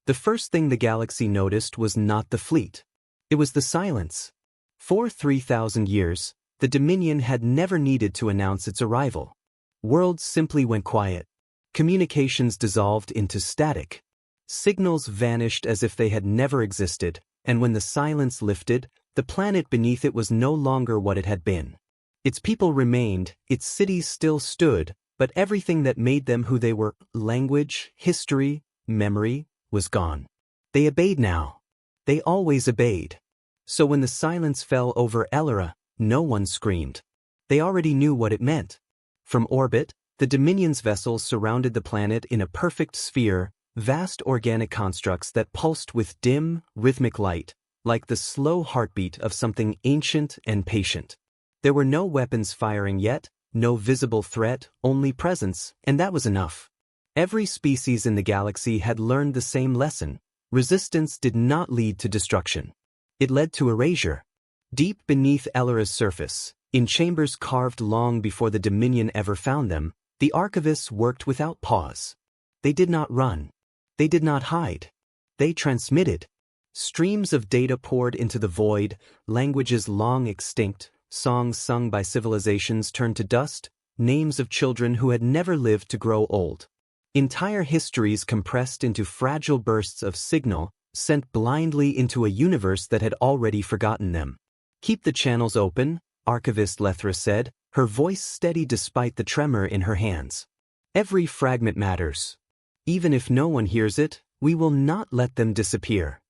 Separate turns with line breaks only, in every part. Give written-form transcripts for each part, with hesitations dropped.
The first thing the galaxy noticed was not the fleet. It was the silence. For 3,000 years, the Dominion had never needed to announce its arrival. Worlds simply went quiet. Communications dissolved into static. Signals vanished as if they had never existed, and when the silence lifted, the planet beneath it was no longer what it had been. Its people remained, its cities still stood, but everything that made them who they were, language, history, memory, was gone. They obeyed now. They always obeyed. So when the silence fell over Elyra, no one screamed. They already knew what it meant. From orbit, the Dominion's vessels surrounded the planet in a perfect sphere, vast organic constructs that pulsed with dim, rhythmic light, like the slow heartbeat of something ancient and patient. There were no weapons firing yet, no visible threat, only presence, and that was enough. Every species in the galaxy had learned the same lesson. Resistance did not lead to destruction. It led to erasure. Deep beneath Elyra's surface, in chambers carved long before the Dominion ever found them, the archivists worked without pause. They did not run. They did not hide. They transmitted. Streams of data poured into the void, languages long extinct, songs sung by civilizations turned to dust, names of children who had never lived to grow old. Entire histories compressed into fragile bursts of signal, sent blindly into a universe that had already forgotten them. "Keep the channels open," archivist Elyra said, her voice steady despite the tremor in her hands. "Every fragment matters. Even if no one hears it, we will not let them disappear."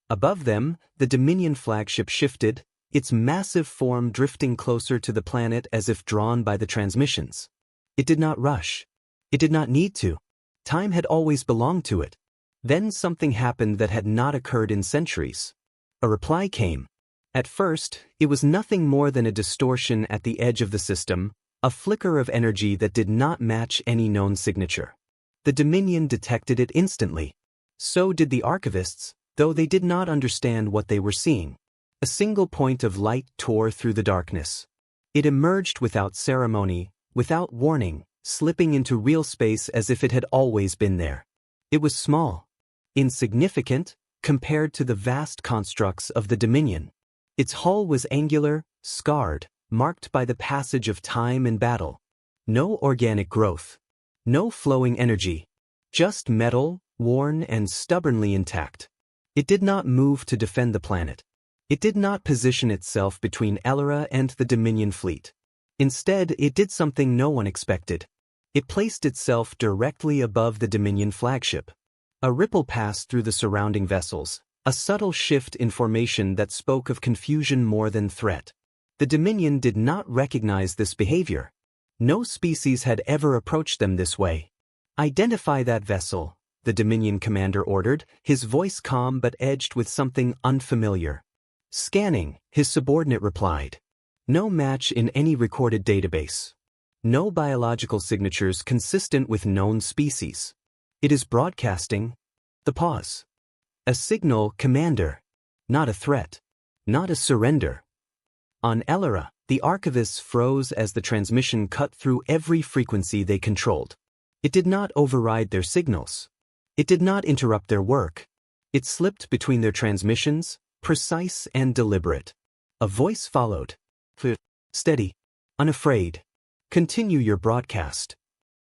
Above them, the Dominion flagship shifted, its massive form drifting closer to the planet as if drawn by the transmissions. It did not rush. It did not need to. Time had always belonged to it. Then something happened that had not occurred in centuries. A reply came. At first, it was nothing more than a distortion at the edge of the system, a flicker of energy that did not match any known signature. The Dominion detected it instantly. So did the archivists, though they did not understand what they were seeing. A single point of light tore through the darkness. It emerged without ceremony, without warning, slipping into real space as if it had always been there. It was small, insignificant, compared to the vast constructs of the Dominion. Its hull was angular, scarred, marked by the passage of time and battle. No organic growth. No flowing energy. Just metal, worn and stubbornly intact. It did not move to defend the planet. It did not position itself between Elyra and the Dominion fleet. Instead, it did something no one expected. It placed itself directly above the Dominion flagship. A ripple passed through the surrounding vessels, a subtle shift in formation that spoke of confusion more than threat. The Dominion did not recognize this behavior. No species had ever approached them this way. "Identify that vessel," the Dominion commander ordered, his voice calm but edged with something unfamiliar. "Scanning," his subordinate replied. "No match in any recorded database. No biological signatures consistent with known species. It is broadcasting." The pause. "A signal, Commander. Not a threat. Not a surrender." On Elyra, the archivists froze as the transmission cut through every frequency they controlled. It did not override their signals. It did not interrupt their work. It slipped between their transmissions, precise and deliberate. A voice followed. "Steady. Unafraid. Continue your broadcast."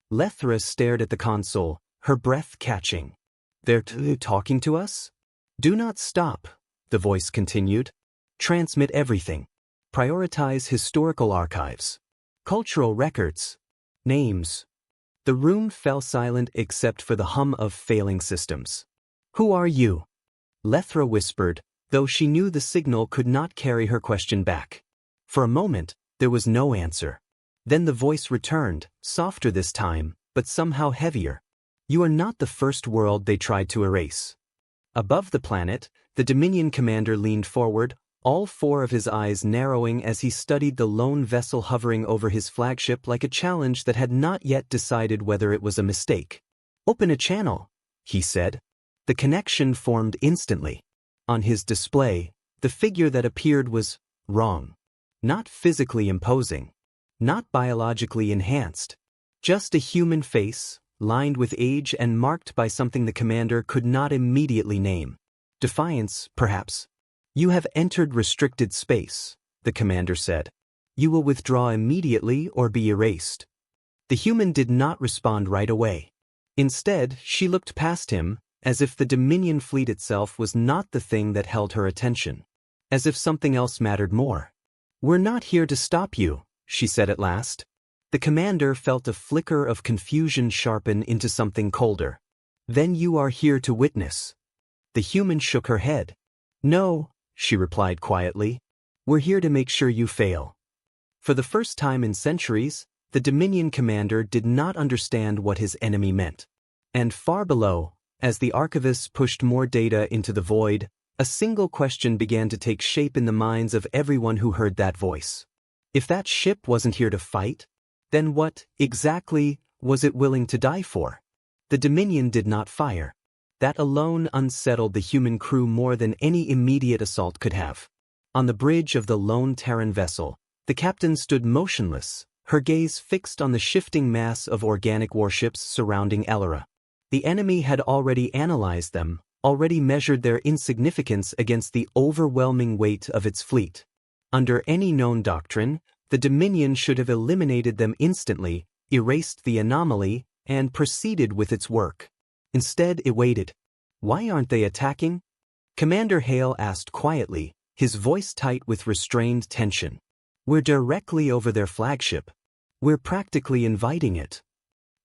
Elyra stared at the console, her breath catching. "They're talking to us?" "Do not stop," the voice continued. "Transmit everything. Prioritize historical archives. Cultural records. Names." The room fell silent except for the hum of failing systems. "Who are you?" Elyra whispered, though she knew the signal could not carry her question back. For a moment, there was no answer. Then the voice returned, softer this time, but somehow heavier. "You are not the first world they tried to erase." Above the planet, the Dominion commander leaned forward, all four of his eyes narrowing as he studied the lone vessel hovering over his flagship like a challenge that had not yet decided whether it was a mistake. "Open a channel," he said. The connection formed instantly. On his display, the figure that appeared was wrong. Not physically imposing. Not biologically enhanced. Just a human face, lined with age and marked by something the commander could not immediately name. Defiance, perhaps. You have entered restricted space, the commander said. You will withdraw immediately or be erased. The human did not respond right away. Instead, she looked past him, as if the Dominion fleet itself was not the thing that held her attention. As if something else mattered more. We're not here to stop you, she said at last. The commander felt a flicker of confusion sharpen into something colder. Then you are here to witness. The human shook her head. No, she replied quietly. We're here to make sure you fail. For the first time in centuries, the Dominion commander did not understand what his enemy meant. And far below, as the archivist pushed more data into the void, a single question began to take shape in the minds of everyone who heard that voice. If that ship wasn't here to fight, then what, exactly, was it willing to die for? The Dominion did not fire. That alone unsettled the human crew more than any immediate assault could have. On the bridge of the lone Terran vessel, the captain stood motionless, her gaze fixed on the shifting mass of organic warships surrounding Elyra. The enemy had already analyzed them, already measured their insignificance against the overwhelming weight of its fleet. Under any known doctrine, the Dominion should have eliminated them instantly, erased the anomaly, and proceeded with its work. Instead, it waited. Why aren't they attacking? Commander Hale asked quietly, his voice tight with restrained tension. We're directly over their flagship. We're practically inviting it.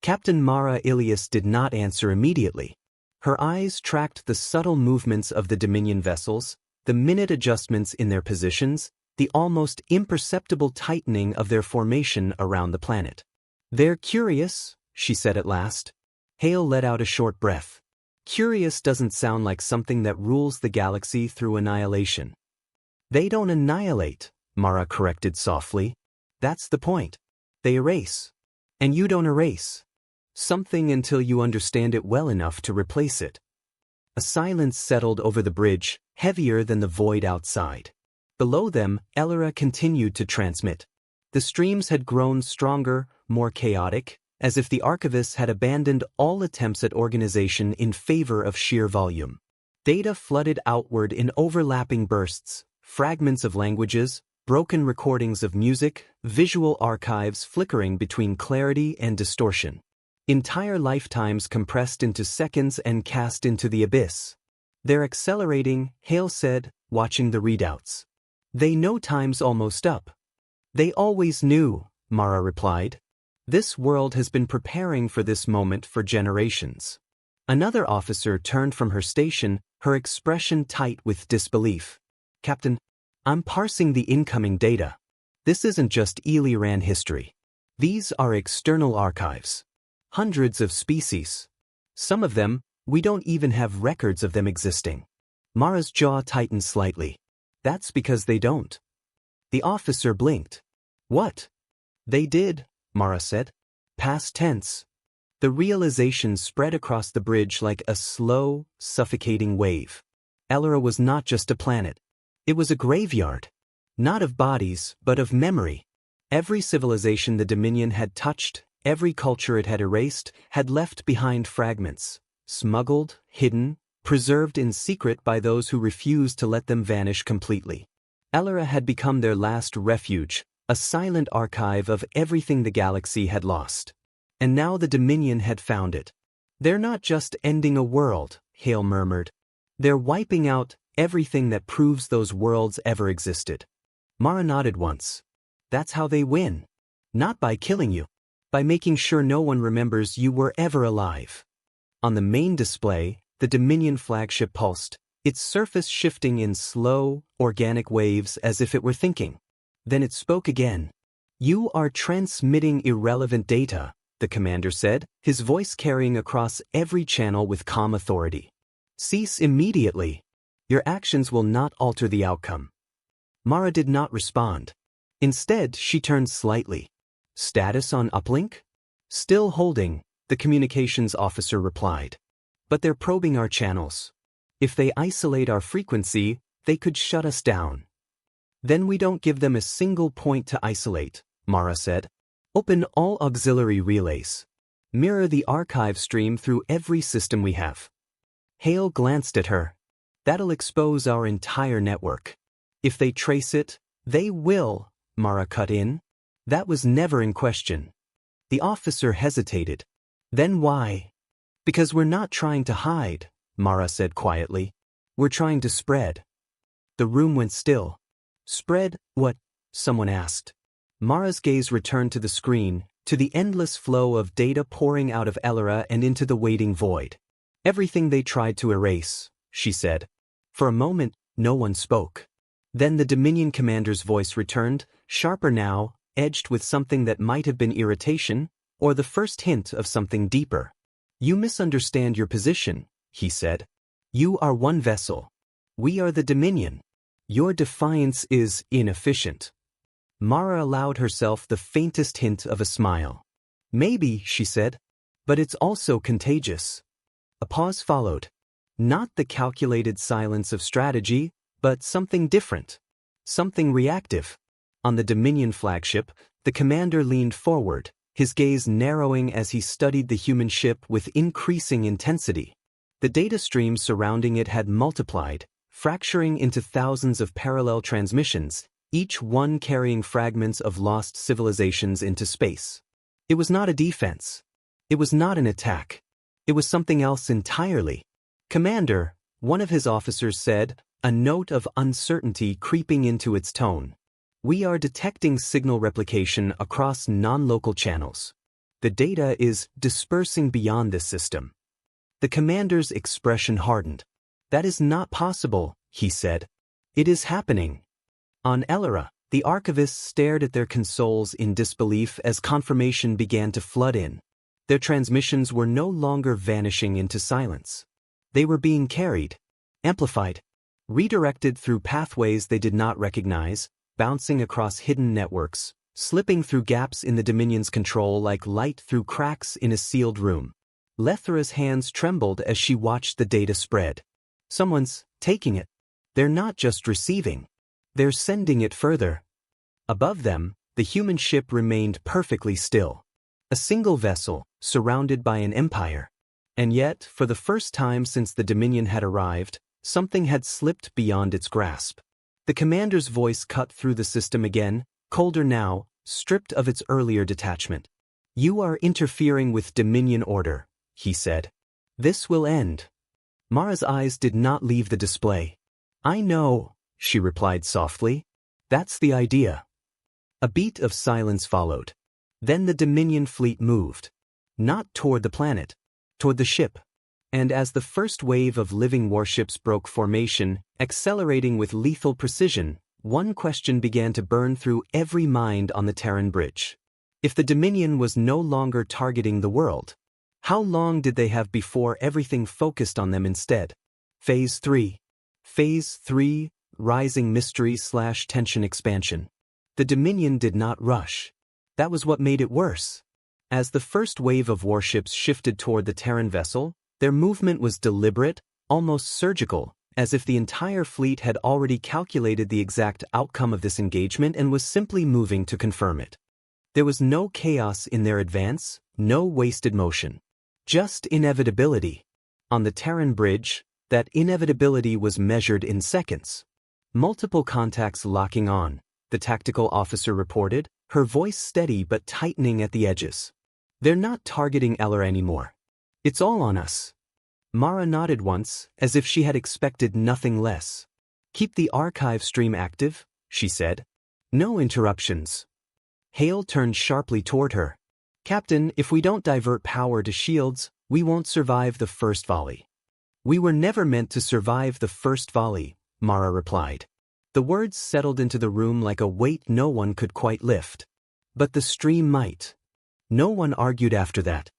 Captain Mara Ilyas did not answer immediately. Her eyes tracked the subtle movements of the Dominion vessels, the minute adjustments in their positions, the almost imperceptible tightening of their formation around the planet. They're curious, she said at last. Hale let out a short breath. Curious doesn't sound like something that rules the galaxy through annihilation. They don't annihilate, Mara corrected softly. That's the point. They erase. And you don't erase. Something until you understand it well enough to replace it. A silence settled over the bridge, heavier than the void outside. Below them, Elyra continued to transmit. The streams had grown stronger, more chaotic, as if the archivists had abandoned all attempts at organization in favor of sheer volume. Data flooded outward in overlapping bursts, fragments of languages, broken recordings of music, visual archives flickering between clarity and distortion. Entire lifetimes compressed into seconds and cast into the abyss. They're accelerating, Hale said, watching the readouts. They know time's almost up. They always knew, Mara replied. This world has been preparing for this moment for generations. Another officer turned from her station, her expression tight with disbelief. Captain, I'm parsing the incoming data. This isn't just Elyran history. These are external archives. Hundreds of species. Some of them, we don't even have records of them existing. Mara's jaw tightened slightly. That's because they don't. The officer blinked. What? They did, Mara said. Past tense. The realization spread across the bridge like a slow, suffocating wave. Elyra was not just a planet. It was a graveyard. Not of bodies, but of memory. Every civilization the Dominion had touched, every culture it had erased, had left behind fragments, smuggled, hidden, preserved in secret by those who refused to let them vanish completely. Elyra had become their last refuge, a silent archive of everything the galaxy had lost. And now the Dominion had found it. They're not just ending a world, Hale murmured. They're wiping out everything that proves those worlds ever existed. Mara nodded once. That's how they win. Not by killing you. By making sure no one remembers you were ever alive. On the main display, the Dominion flagship pulsed, its surface shifting in slow, organic waves as if it were thinking. Then it spoke again. You are transmitting irrelevant data, the commander said, his voice carrying across every channel with calm authority. Cease immediately. Your actions will not alter the outcome. Mara did not respond. Instead, she turned slightly. Status on uplink? Still holding, the communications officer replied. But they're probing our channels. If they isolate our frequency, they could shut us down. Then we don't give them a single point to isolate, Mara said. Open all auxiliary relays. Mirror the archive stream through every system we have. Hale glanced at her. That'll expose our entire network. If they trace it, they will, Mara cut in. That was never in question. The officer hesitated. Then why? Because we're not trying to hide, Mara said quietly. We're trying to spread. The room went still. Spread what? Someone asked. Mara's gaze returned to the screen, to the endless flow of data pouring out of Elyra and into the waiting void. Everything they tried to erase, she said. For a moment, no one spoke. Then the Dominion commander's voice returned, sharper now, edged with something that might have been irritation, or the first hint of something deeper. You misunderstand your position, he said. You are one vessel. We are the Dominion. Your defiance is inefficient. Mara allowed herself the faintest hint of a smile. Maybe, she said, but it's also contagious. A pause followed. Not the calculated silence of strategy, but something different. Something reactive. On the Dominion flagship, the commander leaned forward, his gaze narrowing as he studied the human ship with increasing intensity. The data streams surrounding it had multiplied, fracturing into thousands of parallel transmissions, each one carrying fragments of lost civilizations into space. It was not a defense. It was not an attack. It was something else entirely. Commander, one of his officers said, a note of uncertainty creeping into its tone. We are detecting signal replication across non-local channels. The data is dispersing beyond this system. The commander's expression hardened. That is not possible, he said. It is happening. On Elyra, the archivists stared at their consoles in disbelief as confirmation began to flood in. Their transmissions were no longer vanishing into silence. They were being carried, amplified, redirected through pathways they did not recognize, bouncing across hidden networks, slipping through gaps in the Dominion's control like light through cracks in a sealed room. Lethra's hands trembled as she watched the data spread. Someone's taking it. They're not just receiving. They're sending it further. Above them, the human ship remained perfectly still. A single vessel, surrounded by an empire. And yet, for the first time since the Dominion had arrived, something had slipped beyond its grasp. The commander's voice cut through the system again, colder now, stripped of its earlier detachment. You are interfering with Dominion order, he said. This will end. Mara's eyes did not leave the display. I know, she replied softly. That's the idea. A beat of silence followed. Then the Dominion fleet moved. Not toward the planet, toward the ship. And as the first wave of living warships broke formation, accelerating with lethal precision, one question began to burn through every mind on the Terran bridge. If the Dominion was no longer targeting the world, how long did they have before everything focused on them instead? Phase 3. Phase 3, rising mystery/tension expansion. The Dominion did not rush. That was what made it worse. As the first wave of warships shifted toward the Terran vessel, their movement was deliberate, almost surgical, as if the entire fleet had already calculated the exact outcome of this engagement and was simply moving to confirm it. There was no chaos in their advance, no wasted motion. Just inevitability. On the Terran bridge, that inevitability was measured in seconds. Multiple contacts locking on, the tactical officer reported, her voice steady but tightening at the edges. They're not targeting Elyra anymore. It's all on us. Mara nodded once, as if she had expected nothing less. Keep the archive stream active, she said. No interruptions. Hale turned sharply toward her. Captain, if we don't divert power to shields, we won't survive the first volley. We were never meant to survive the first volley, Mara replied. The words settled into the room like a weight no one could quite lift. But the stream might. No one argued after that.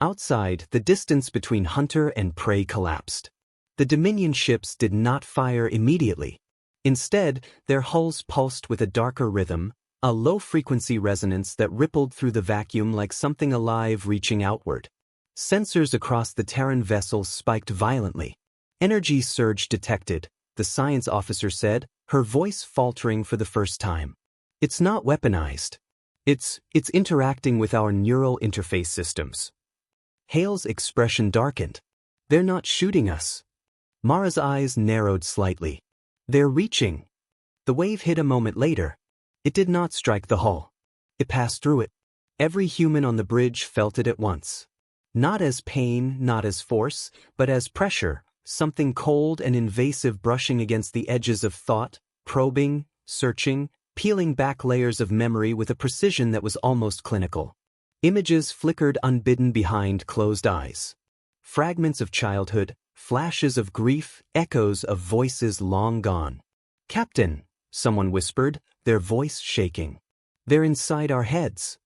Outside, the distance between hunter and prey collapsed. The Dominion ships did not fire immediately. Instead, their hulls pulsed with a darker rhythm, a low-frequency resonance that rippled through the vacuum like something alive reaching outward. Sensors across the Terran vessels spiked violently. Energy surge detected, the science officer said, her voice faltering for the first time. It's not weaponized. It's interacting with our neural interface systems. Hale's expression darkened. They're not shooting us. Mara's eyes narrowed slightly. They're reaching. The wave hit a moment later. It did not strike the hull. It passed through it. Every human on the bridge felt it at once. Not as pain, not as force, but as pressure, something cold and invasive brushing against the edges of thought, probing, searching, peeling back layers of memory with a precision that was almost clinical. Images flickered unbidden behind closed eyes. Fragments of childhood, flashes of grief, echoes of voices long gone. "Captain," someone whispered, their voice shaking. "They're inside our heads."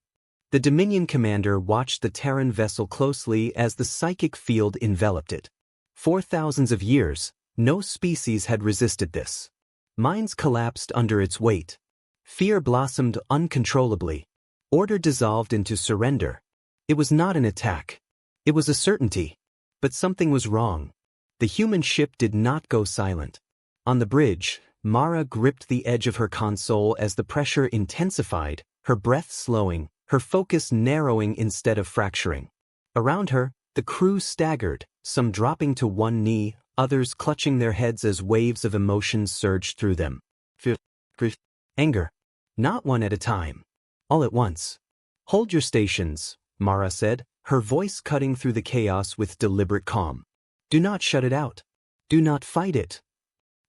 The Dominion commander watched the Terran vessel closely as the psychic field enveloped it. For thousands of years, no species had resisted this. Minds collapsed under its weight. Fear blossomed uncontrollably. Order dissolved into surrender. It was not an attack. It was a certainty. But something was wrong. The human ship did not go silent. On the bridge, Mara gripped the edge of her console as the pressure intensified, her breath slowing, her focus narrowing instead of fracturing. Around her, the crew staggered, some dropping to one knee, others clutching their heads as waves of emotions surged through them. Fear, grief, anger. Not one at a time. All at once. "Hold your stations," Mara said, her voice cutting through the chaos with deliberate calm. "Do not shut it out. Do not fight it."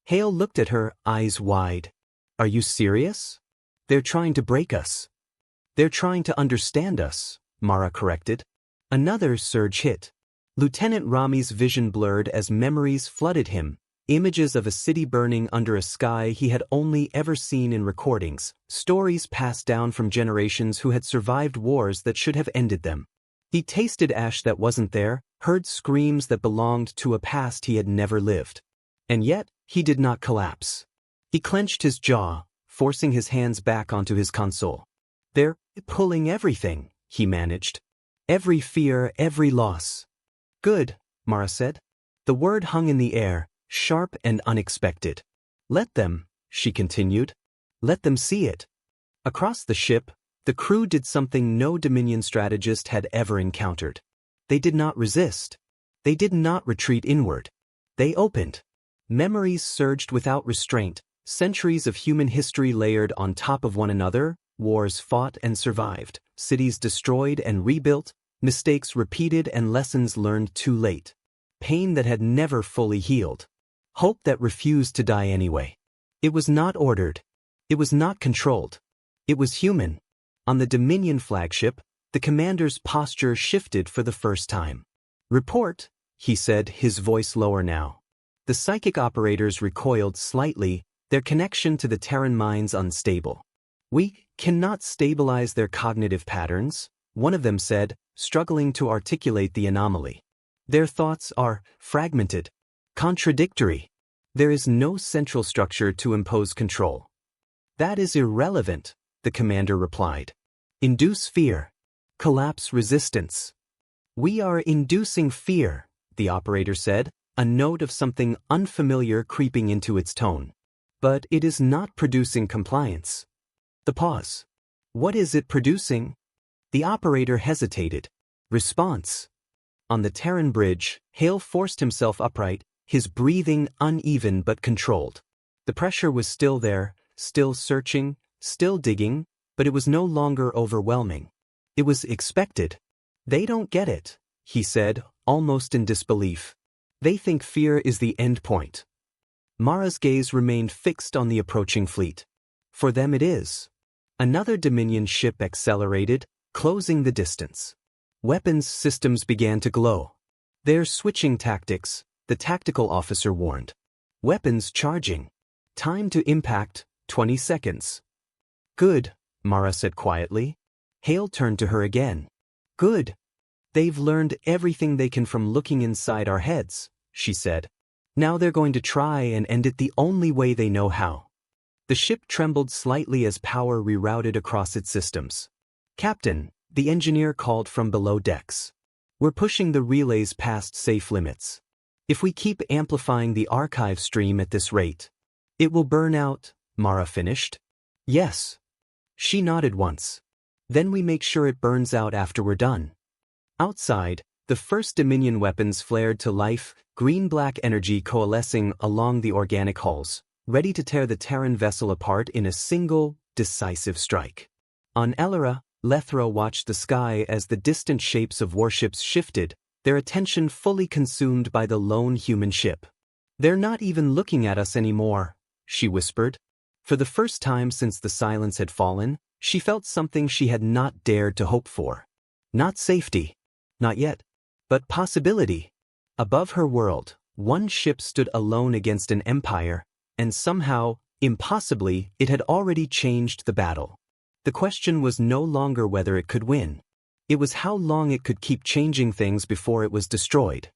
Hale looked at her, eyes wide. "Are you serious?" "They're trying to break us." "They're trying to understand us," Mara corrected. Another surge hit. Lieutenant Rami's vision blurred as memories flooded him, images of a city burning under a sky he had only ever seen in recordings, stories passed down from generations who had survived wars that should have ended them. He tasted ash that wasn't there, heard screams that belonged to a past he had never lived. And yet, he did not collapse. He clenched his jaw, forcing his hands back onto his console. "They're pulling everything," he managed. "Every fear, every loss." "Good," Mara said. The word hung in the air, sharp and unexpected. "Let them," she continued. "Let them see it." Across the ship, the crew did something no Dominion strategist had ever encountered. They did not resist. They did not retreat inward. They opened. Memories surged without restraint, centuries of human history layered on top of one another, wars fought and survived, cities destroyed and rebuilt, mistakes repeated and lessons learned too late. Pain that had never fully healed. Hope that refused to die anyway. It was not ordered. It was not controlled. It was human. On the Dominion flagship, the commander's posture shifted for the first time. "Report," he said, his voice lower now. The psychic operators recoiled slightly, their connection to the Terran minds unstable. "We cannot stabilize their cognitive patterns," one of them said, struggling to articulate the anomaly. "Their thoughts are fragmented, contradictory. There is no central structure to impose control." "That is irrelevant," the commander replied. "Induce fear. Collapse resistance." "We are inducing fear," the operator said, a note of something unfamiliar creeping into its tone. "But it is not producing compliance." The pause. "What is it producing?" The operator hesitated. "Response." On the Terran bridge, Hale forced himself upright, his breathing uneven but controlled. The pressure was still there, still searching, still digging, but it was no longer overwhelming. It was expected. "They don't get it," he said, almost in disbelief. "They think fear is the end point." Mara's gaze remained fixed on the approaching fleet. "For them it is." Another Dominion ship accelerated, closing the distance. Weapons systems began to glow. "They're switching tactics," the tactical officer warned. "Weapons charging. Time to impact, 20 seconds. "Good," Mara said quietly. Hale turned to her again. "Good. They've learned everything they can from looking inside our heads," she said. "Now they're going to try and end it the only way they know how." The ship trembled slightly as power rerouted across its systems. "Captain," the engineer called from below decks. "We're pushing the relays past safe limits. If we keep amplifying the archive stream at this rate, it will burn out," Mara finished. "Yes." She nodded once. "Then we make sure it burns out after we're done." Outside, The first Dominion weapons flared to life, green-black energy coalescing along the organic hulls, ready to tear the Terran vessel apart in a single, decisive strike. On Elyra, Elyra watched the sky as the distant shapes of warships shifted, their attention fully consumed by the lone human ship. "They're not even looking at us anymore," she whispered. For the first time since the silence had fallen, she felt something she had not dared to hope for. Not safety. Not yet. But possibility. Above her world, one ship stood alone against an empire, and somehow, impossibly, it had already changed the battle. The question was no longer whether it could win. It was how long it could keep changing things before it was destroyed.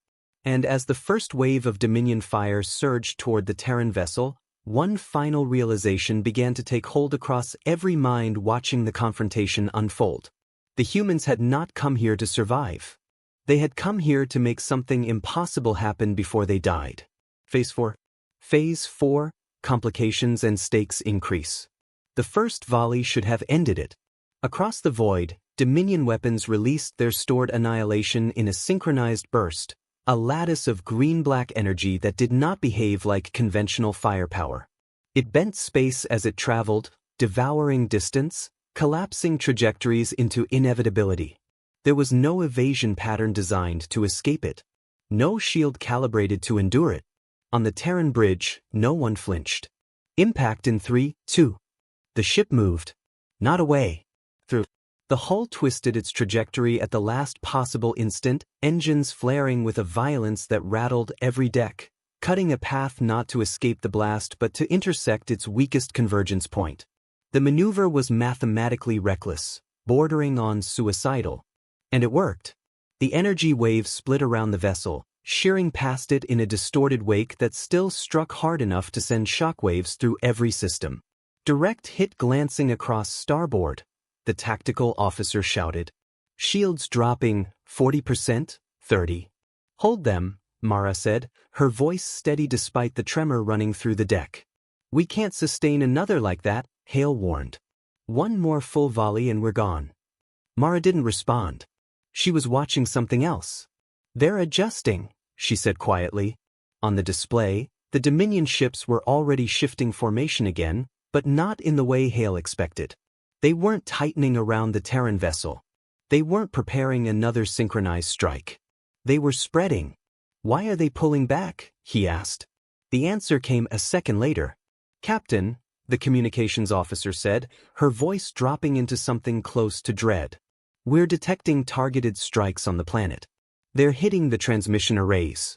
And as the first wave of Dominion fire surged toward the Terran vessel, one final realization began to take hold across every mind watching the confrontation unfold. The humans had not come here to survive. They had come here to make something impossible happen before they died. Phase 4. Phase 4, complications and stakes increase. The first volley should have ended it. Across the void, Dominion weapons released their stored annihilation in a synchronized burst, a lattice of green-black energy that did not behave like conventional firepower. It bent space as it traveled, devouring distance, collapsing trajectories into inevitability. There was no evasion pattern designed to escape it. No shield calibrated to endure it. On the Terran bridge, no one flinched. Impact in 3, 2. The ship moved. Not away. Through. The hull twisted its trajectory at the last possible instant, engines flaring with a violence that rattled every deck, cutting a path not to escape the blast but to intersect its weakest convergence point. The maneuver was mathematically reckless, bordering on suicidal. And it worked. The energy wave split around the vessel, shearing past it in a distorted wake that still struck hard enough to send shockwaves through every system. "Direct hit glancing across starboard," the tactical officer shouted. "Shields dropping, 40%, 30. "Hold them," Mara said, her voice steady despite the tremor running through the deck. "We can't sustain another like that," Hale warned. "One more full volley and we're gone." Mara didn't respond. She was watching something else. "They're adjusting," she said quietly. On the display, the Dominion ships were already shifting formation again, but not in the way Hale expected. They weren't tightening around the Terran vessel. They weren't preparing another synchronized strike. They were spreading. "Why are they pulling back?" he asked. The answer came a second later. "Captain," the communications officer said, her voice dropping into something close to dread. "We're detecting targeted strikes on the planet. They're hitting the transmission arrays."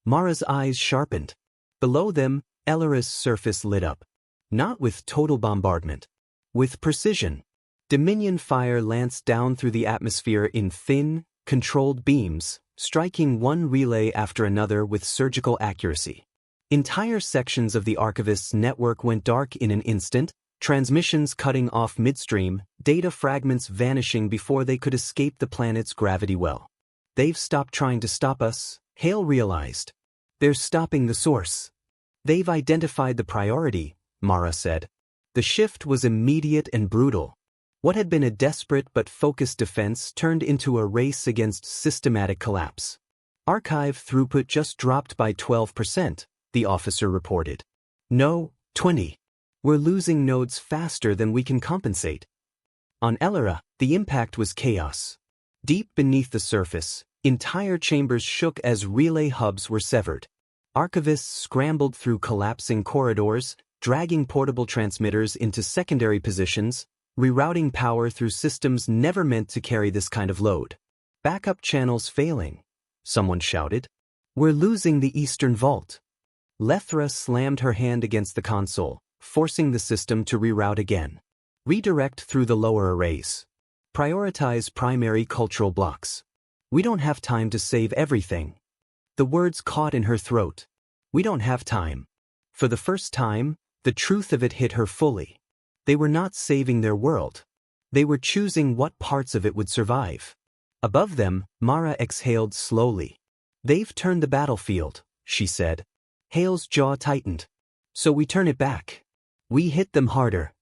Mara's eyes sharpened. Below them, Elyra's surface lit up. Not with total bombardment. With precision. Dominion fire lanced down through the atmosphere in thin, controlled beams, striking one relay after another with surgical accuracy. Entire sections of the Archivist's network went dark in an instant, transmissions cutting off midstream, data fragments vanishing before they could escape the planet's gravity well. "They've stopped trying to stop us," Hale realized. "They're stopping the source." "They've identified the priority," Mara said. The shift was immediate and brutal. What had been a desperate but focused defense turned into a race against systematic collapse. "Archive throughput just dropped by 12%, the officer reported. "No, 20. We're losing nodes faster than we can compensate." On Elyra, the impact was chaos. Deep beneath the surface, entire chambers shook as relay hubs were severed. Archivists scrambled through collapsing corridors, dragging portable transmitters into secondary positions, rerouting power through systems never meant to carry this kind of load. "Backup channels failing," someone shouted. "We're losing the Eastern Vault." Elyra slammed her hand against the console, forcing the system to reroute again. "Redirect through the lower arrays. Prioritize primary cultural blocks. We don't have time to save everything." The words caught in her throat. "We don't have time." For the first time, the truth of it hit her fully. They were not saving their world. They were choosing what parts of it would survive. Above them, Mara exhaled slowly. "They've turned the battlefield," she said. Hale's jaw tightened. "So we turn it back. We hit them harder."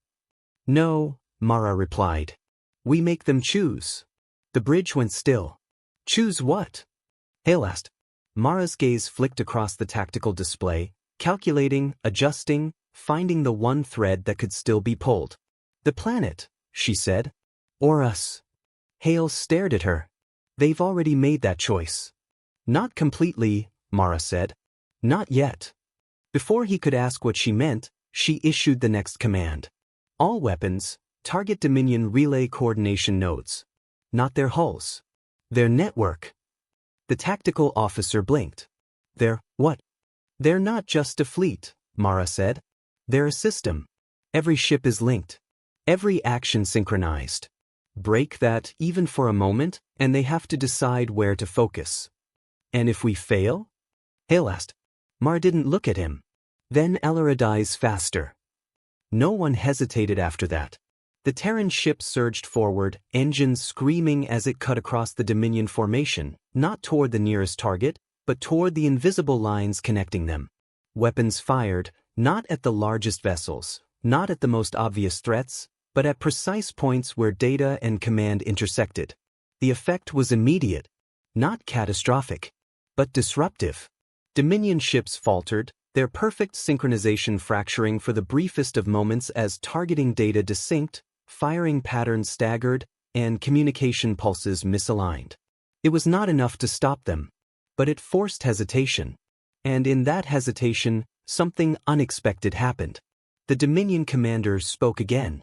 "No," Mara replied. "We make them choose." The bridge went still. "Choose what?" Hale asked. Mara's gaze flicked across the tactical display, calculating, adjusting, finding the one thread that could still be pulled. The planet, she said. Or us. Hale stared at her. They've already made that choice. Not completely, Mara said. Not yet. Before he could ask what she meant, she issued the next command. All weapons, target Dominion relay coordination nodes. Not their hulls. Their network. The tactical officer blinked. They're what? They're not just a fleet, Mara said. They're a system. Every ship is linked. Every action synchronized. Break that even for a moment, and they have to decide where to focus. And if we fail? Hale asked. Mara didn't look at him. Then Elyra dies faster. No one hesitated after that. The Terran ship surged forward, engines screaming as it cut across the Dominion formation, not toward the nearest target, but toward the invisible lines connecting them. Weapons fired, not at the largest vessels, not at the most obvious threats, but at precise points where data and command intersected. The effect was immediate, not catastrophic, but disruptive. Dominion ships faltered, their perfect synchronization fracturing for the briefest of moments as targeting data desynced, firing patterns staggered, and communication pulses misaligned. It was not enough to stop them, but it forced hesitation. And in that hesitation, something unexpected happened. The Dominion commander spoke again.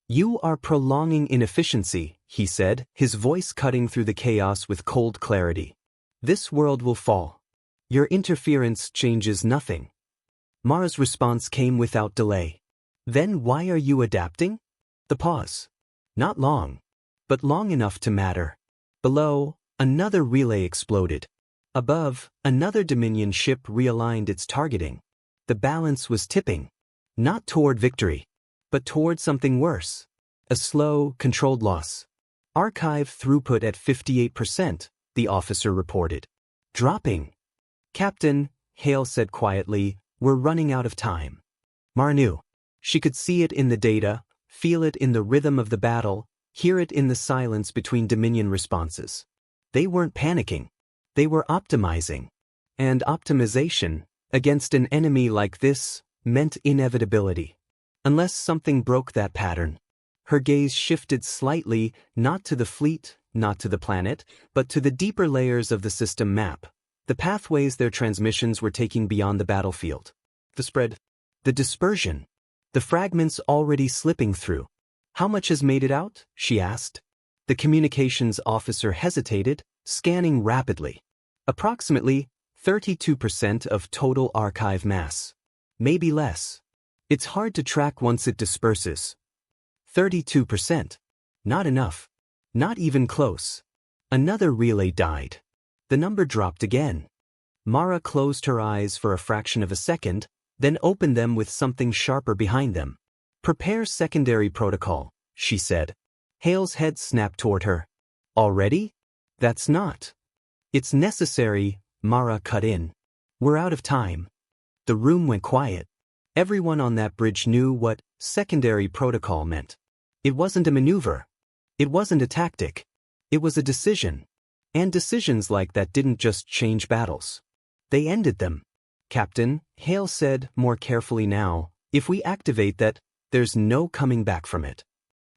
You are prolonging inefficiency, he said, his voice cutting through the chaos with cold clarity. This world will fall. Your interference changes nothing. Mara's response came without delay. Then why are you adapting? The pause. Not long, but long enough to matter. Below, another relay exploded. Above, another Dominion ship realigned its targeting. The balance was tipping. Not toward victory, but toward something worse. A slow, controlled loss. Archive throughput at 58%, the officer reported. Dropping. Captain, Hale said quietly, we're running out of time. Mara knew. She could see it in the data, feel it in the rhythm of the battle, hear it in the silence between Dominion responses. They weren't panicking. They were optimizing. And optimization, against an enemy like this, meant inevitability. Unless something broke that pattern. Her gaze shifted slightly, not to the fleet, not to the planet, but to the deeper layers of the system map. The pathways their transmissions were taking beyond the battlefield. The spread. The dispersion. The fragments already slipping through. How much has made it out? She asked. The communications officer hesitated, scanning rapidly. Approximately 32% of total archive mass. Maybe less. It's hard to track once it disperses. 32%. Not enough. Not even close. Another relay died. The number dropped again. Mara closed her eyes for a fraction of a second, then opened them with something sharper behind them. Prepare secondary protocol, she said. Hale's head snapped toward her. Already? That's not. It's necessary, Mara cut in. We're out of time. The room went quiet. Everyone on that bridge knew what secondary protocol meant. It wasn't a maneuver. It wasn't a tactic. It was a decision. And decisions like that didn't just change battles. They ended them. Captain, Hale said more carefully now, if we activate that, there's no coming back from it.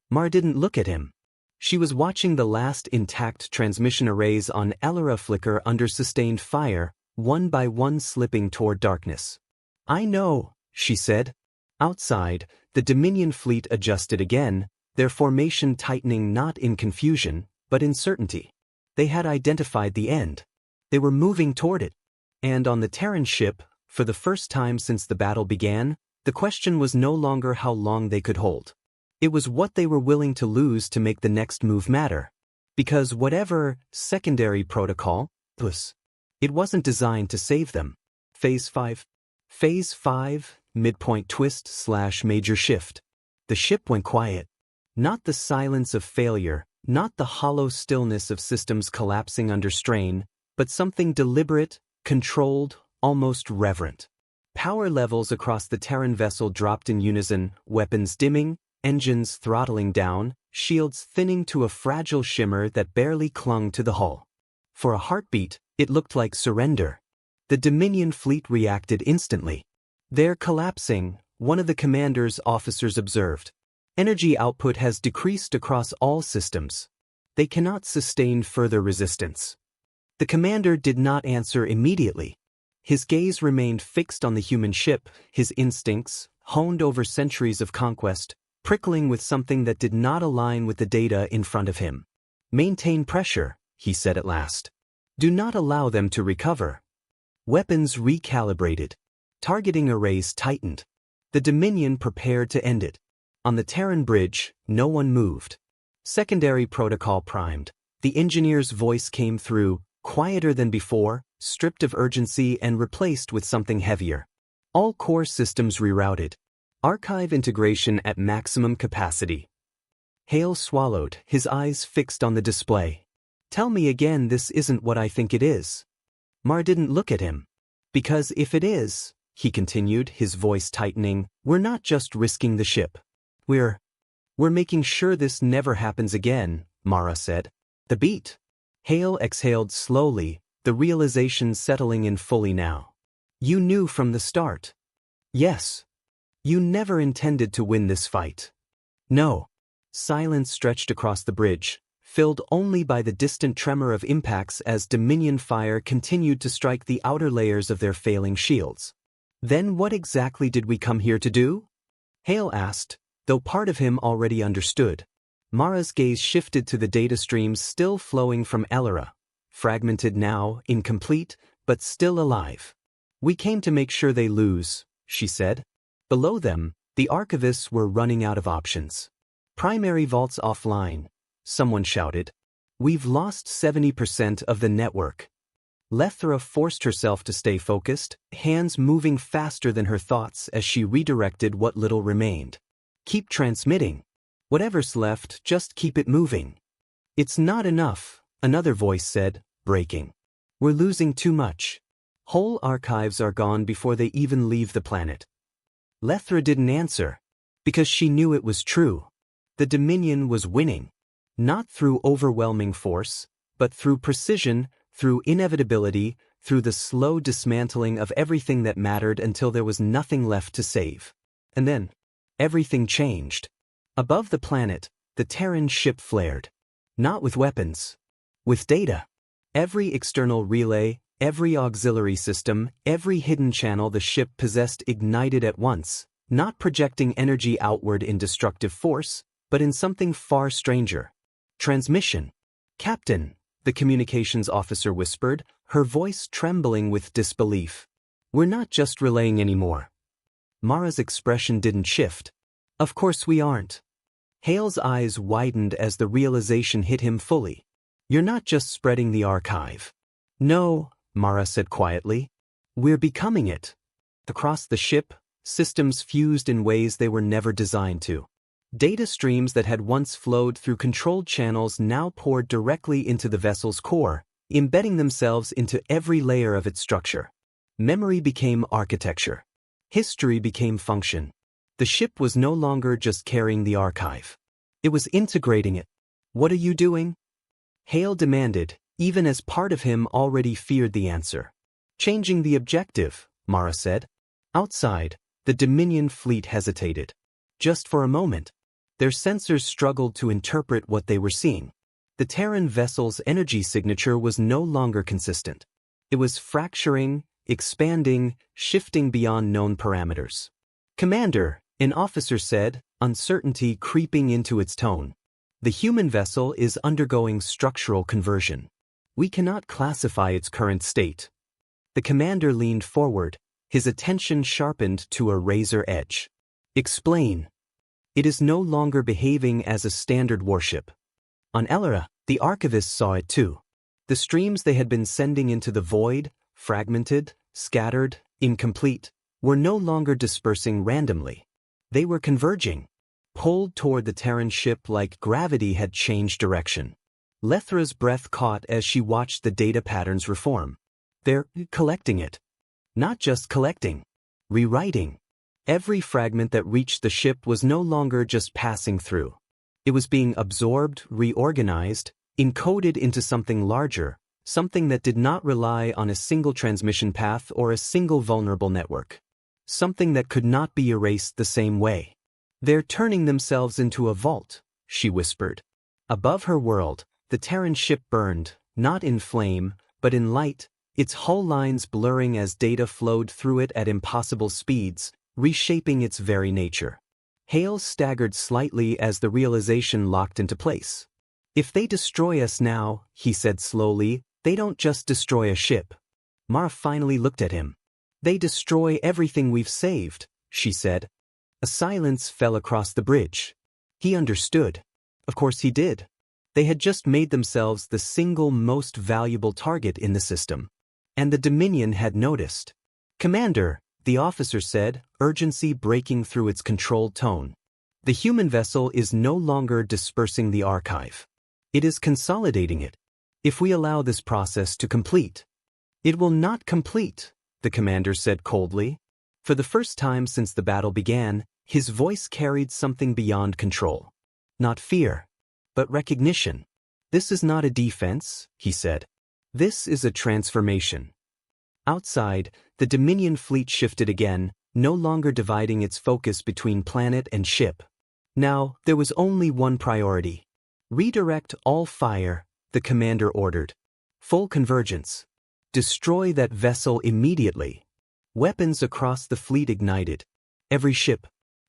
Mara didn't look at him. She was watching the last intact transmission arrays on Elyra flicker under sustained fire, one by one slipping toward darkness. I know, she said. Outside, the Dominion fleet adjusted again, their formation tightening not in confusion, but in certainty. They had identified the end. They were moving toward it. And on the Terran ship, for the first time since the battle began, the question was no longer how long they could hold. It was what they were willing to lose to make the next move matter. Because whatever secondary protocol was, it wasn't designed to save them. Phase 5. Phase 5, midpoint twist/major shift. The ship went quiet. Not the silence of failure, not the hollow stillness of systems collapsing under strain, but something deliberate, controlled, almost reverent. Power levels across the Terran vessel dropped in unison, weapons dimming, engines throttling down, shields thinning to a fragile shimmer that barely clung to the hull. For a heartbeat, It looked like surrender. The Dominion fleet reacted instantly. "They're collapsing," one of the commander's officers observed. "Energy output has decreased across all systems. They cannot sustain further resistance." The commander did not answer immediately. His gaze remained fixed on the human ship, his instincts, honed over centuries of conquest, prickling with something that did not align with the data in front of him. "Maintain pressure," he said at last. "Do not allow them to recover." Weapons recalibrated. Targeting arrays tightened. The Dominion prepared to end it. On the Terran bridge, no one moved. Secondary protocol primed. The engineer's voice came through, quieter than before, stripped of urgency and replaced with something heavier. "All core systems rerouted. Archive integration at maximum capacity." Hale swallowed, his eyes fixed on the display. "Tell me again this isn't what I think it is." Mara didn't look at him. "Because if it is," he continued, his voice tightening, "we're not just risking the ship. We're making sure this never happens again," Mara said. "The beat." Hale exhaled slowly, the realization settling in fully now. "You knew from the start." "Yes." "You never intended to win this fight." "No." Silence stretched across the bridge, filled only by the distant tremor of impacts as Dominion fire continued to strike the outer layers of their failing shields. "Then what exactly did we come here to do?" Hale asked, though part of him already understood. Mara's gaze shifted to the data streams still flowing from Elyra, fragmented now, incomplete, but still alive. "We came to make sure they lose," she said. Below them, the archivists were running out of options. "Primary vaults offline," someone shouted. "We've lost 70% of the network." Elyra forced herself to stay focused, hands moving faster than her thoughts as she redirected what little remained. "Keep transmitting. Whatever's left, just keep it moving." "It's not enough," another voice said, breaking. "We're losing too much. Whole archives are gone before they even leave the planet." Elyra didn't answer, because she knew it was true. The Dominion was winning. Not through overwhelming force, but through precision, through inevitability, through the slow dismantling of everything that mattered until there was nothing left to save. And then, everything changed. Above the planet, the Terran ship flared. Not with weapons. With data. Every external relay, every auxiliary system, every hidden channel the ship possessed ignited at once, not projecting energy outward in destructive force, but in something far stranger. "Transmission." "Captain," the communications officer whispered, her voice trembling with disbelief. "We're not just relaying anymore." Mara's expression didn't shift. "Of course we aren't." Hale's eyes widened as the realization hit him fully. "You're not just spreading the archive." "No," Mara said quietly. "We're becoming it." Across the ship, systems fused in ways they were never designed to. Data streams that had once flowed through controlled channels now poured directly into the vessel's core, embedding themselves into every layer of its structure. Memory became architecture. History became function. The ship was no longer just carrying the archive. It was integrating it. "What are you doing?" Hale demanded, even as part of him already feared the answer. "Changing the objective," Mara said. Outside, the Dominion fleet hesitated. Just for a moment. Their sensors struggled to interpret what they were seeing. The Terran vessel's energy signature was no longer consistent. It was fracturing, expanding, shifting beyond known parameters. "Commander," an officer said, uncertainty creeping into its tone. "The human vessel is undergoing structural conversion. We cannot classify its current state." The commander leaned forward, his attention sharpened to a razor edge. "Explain." "It is no longer behaving as a standard warship." On Elyra, the archivists saw it too. The streams they had been sending into the void, fragmented, scattered, incomplete, were no longer dispersing randomly. They were converging, pulled toward the Terran ship like gravity had changed direction. Elyra's breath caught as she watched the data patterns reform. They're collecting it. Not just collecting. Rewriting. Every fragment that reached the ship was no longer just passing through. It was being absorbed, reorganized, encoded into something larger, Something that did not rely on a single transmission path or a single vulnerable network. Something that could not be erased the same way. "They're turning themselves into a vault," she whispered. Above her world, the Terran ship burned, not in flame, but in light, its hull lines blurring as data flowed through it at impossible speeds, reshaping its very nature. Hale staggered slightly as the realization locked into place. "If they destroy us now," he said slowly, "they don't just destroy a ship." Mara finally looked at him. "They destroy everything we've saved," she said. A silence fell across the bridge. He understood. Of course he did. They had just made themselves the single most valuable target in the system. And the Dominion had noticed. "Commander," the officer said, urgency breaking through its controlled tone. "The human vessel is no longer dispersing the archive. It is consolidating it. If we allow this process to complete." "It will not complete," the commander said coldly. For the first time since the battle began, his voice carried something beyond control. Not fear, but recognition. "This is not a defense," he said. "This is a transformation." Outside, the Dominion fleet shifted again, no longer dividing its focus between planet and ship. Now, there was only one priority. "Redirect all fire," the commander ordered. "Full convergence. Destroy that vessel immediately." Weapons across the fleet ignited. Every ship,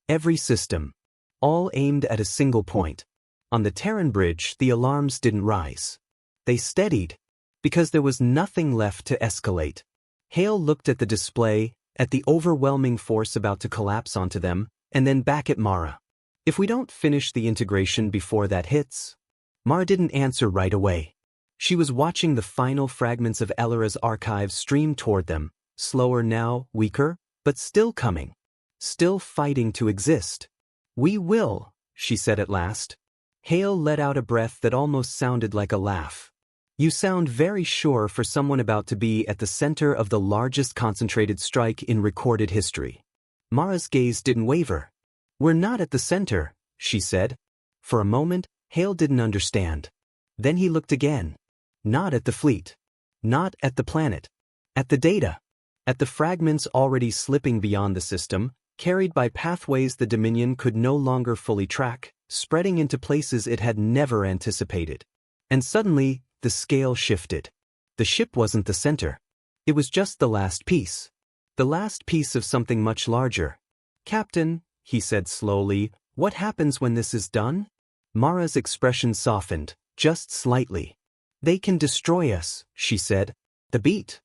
every system, all aimed at a single point. On the Terran bridge, the alarms didn't rise. They steadied, because there was nothing left to escalate. Hale looked at the display, at the overwhelming force about to collapse onto them, and then back at Mara. "If we don't finish the integration before that hits?" Mara didn't answer right away. She was watching the final fragments of Elyra's archives stream toward them, slower now, weaker, but still coming. Still fighting to exist. "We will," she said at last. Hale let out a breath that almost sounded like a laugh. "You sound very sure for someone about to be at the center of the largest concentrated strike in recorded history." Mara's gaze didn't waver. "We're not at the center," she said. For a moment, Hale didn't understand. Then he looked again. Not at the fleet. Not at the planet. At the data. At the fragments already slipping beyond the system, carried by pathways the Dominion could no longer fully track, spreading into places it had never anticipated. And suddenly, the scale shifted. The ship wasn't the center. It was just the last piece. The last piece of something much larger. "Captain," he said slowly, "what happens when this is done?" Mara's expression softened, just slightly. "They can destroy us," she said. "The beat.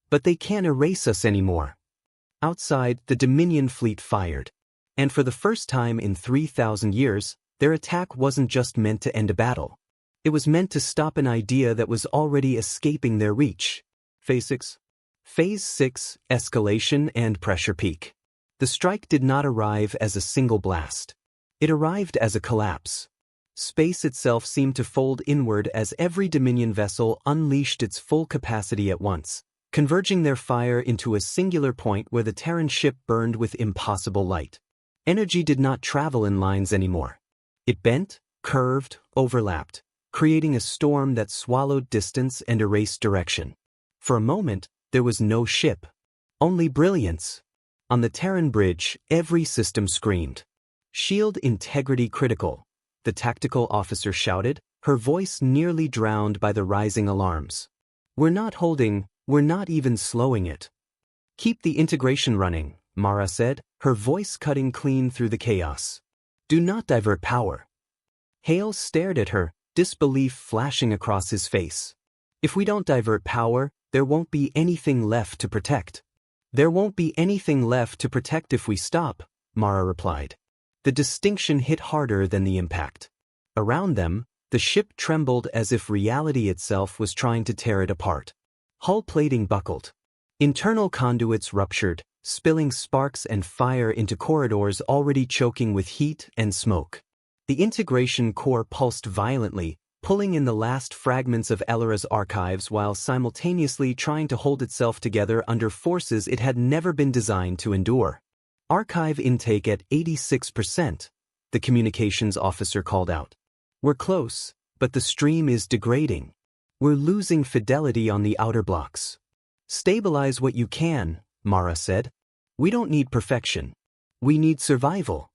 But they can't erase us anymore." Outside, the Dominion fleet fired. And for the first time in 3,000 years, their attack wasn't just meant to end a battle. It was meant to stop an idea that was already escaping their reach. Phase 6. Phase 6, escalation and pressure peak. The strike did not arrive as a single blast. It arrived as a collapse. Space itself seemed to fold inward as every Dominion vessel unleashed its full capacity at once, converging their fire into a singular point where the Terran ship burned with impossible light. Energy did not travel in lines anymore. It bent, curved, overlapped, creating a storm that swallowed distance and erased direction. For a moment, there was no ship. Only brilliance. On the Terran bridge, every system screamed. "Shield integrity critical," the tactical officer shouted, her voice nearly drowned by the rising alarms. We're not even slowing it." "Keep the integration running," Mara said, her voice cutting clean through the chaos. "Do not divert power." Hale stared at her, disbelief flashing across his face. "If we don't divert power, there won't be anything left to protect." "There won't be anything left to protect if we stop," Mara replied. The distinction hit harder than the impact. Around them, the ship trembled as if reality itself was trying to tear it apart. Hull plating buckled. Internal conduits ruptured, spilling sparks and fire into corridors already choking with heat and smoke. The integration core pulsed violently, pulling in the last fragments of Elyra's archives while simultaneously trying to hold itself together under forces it had never been designed to endure. "Archive intake at 86%, the communications officer called out. "We're close, but the stream is degrading." We're losing fidelity on the outer blocks. Stabilize what you can, Mara said. We don't need perfection. We need survival.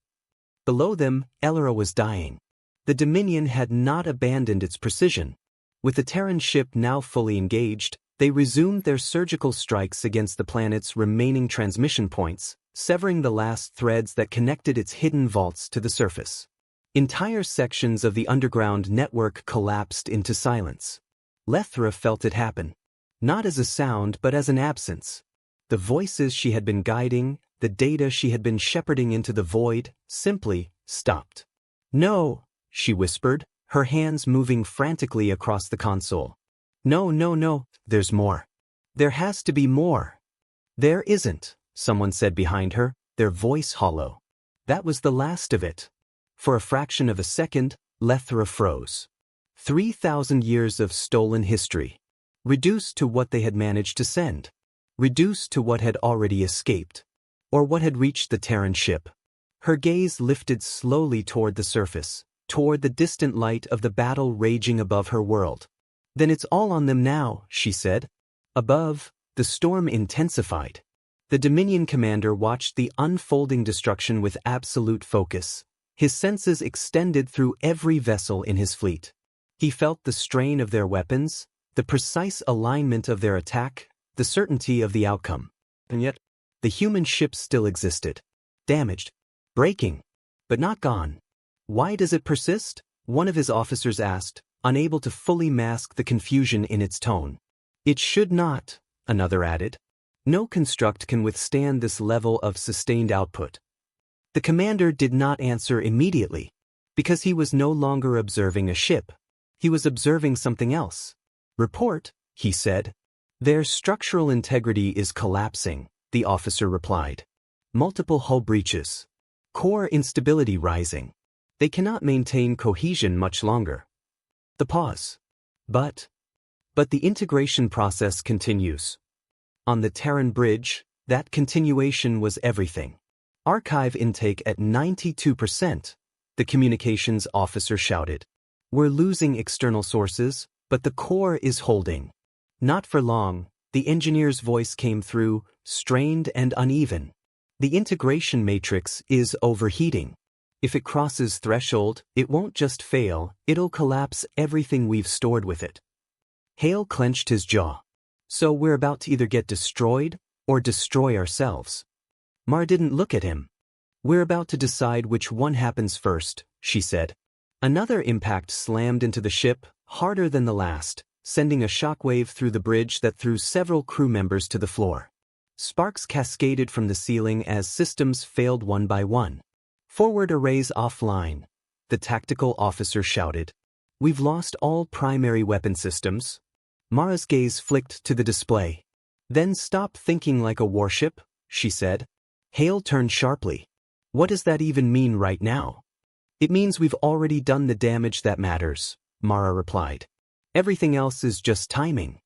Below them, Elyra was dying. The Dominion had not abandoned its precision. With the Terran ship now fully engaged, they resumed their surgical strikes against the planet's remaining transmission points, severing the last threads that connected its hidden vaults to the surface. Entire sections of the underground network collapsed into silence. Elyra felt it happen. Not as a sound but as an absence. The voices she had been guiding, the data she had been shepherding into the void, simply stopped. "No," she whispered, her hands moving frantically across the console. "No, no, no, there's more. There has to be more." "There isn't," someone said behind her, their voice hollow. That was the last of it. For a fraction of a second, Elyra froze. 3,000 years of stolen history. Reduced to what they had managed to send. Reduced to what had already escaped. Or what had reached the Terran ship. Her gaze lifted slowly toward the surface, toward the distant light of the battle raging above her world. "Then it's all on them now," she said. Above, the storm intensified. The Dominion commander watched the unfolding destruction with absolute focus. His senses extended through every vessel in his fleet. He felt the strain of their weapons, the precise alignment of their attack, the certainty of the outcome. And yet, the human ship still existed. Damaged. Breaking. But not gone. "Why does it persist?" one of his officers asked, unable to fully mask the confusion in its tone. "It should not," another added. "No construct can withstand this level of sustained output." The commander did not answer immediately, because he was no longer observing a ship. He was observing something else. "Report," he said. "Their structural integrity is collapsing," the officer replied. "Multiple hull breaches. Core instability rising. They cannot maintain cohesion much longer." The pause. But the integration process continues. On the Terran bridge, that continuation was everything. "Archive intake at 92%, the communications officer shouted. "We're losing external sources, but the core is holding." "Not for long," the engineer's voice came through, strained and uneven. "The integration matrix is overheating. If it crosses threshold, it won't just fail, it'll collapse everything we've stored with it." Hale clenched his jaw. "So we're about to either get destroyed or destroy ourselves." Mara didn't look at him. "We're about to decide which one happens first," she said. Another impact slammed into the ship, harder than the last, sending a shockwave through the bridge that threw several crew members to the floor. Sparks cascaded from the ceiling as systems failed one by one. "Forward arrays offline," the tactical officer shouted. "We've lost all primary weapon systems." Mara's gaze flicked to the display. "Then stop thinking like a warship," she said. Hale turned sharply. "What does that even mean right now?" "It means we've already done the damage that matters," Mara replied. "Everything else is just timing."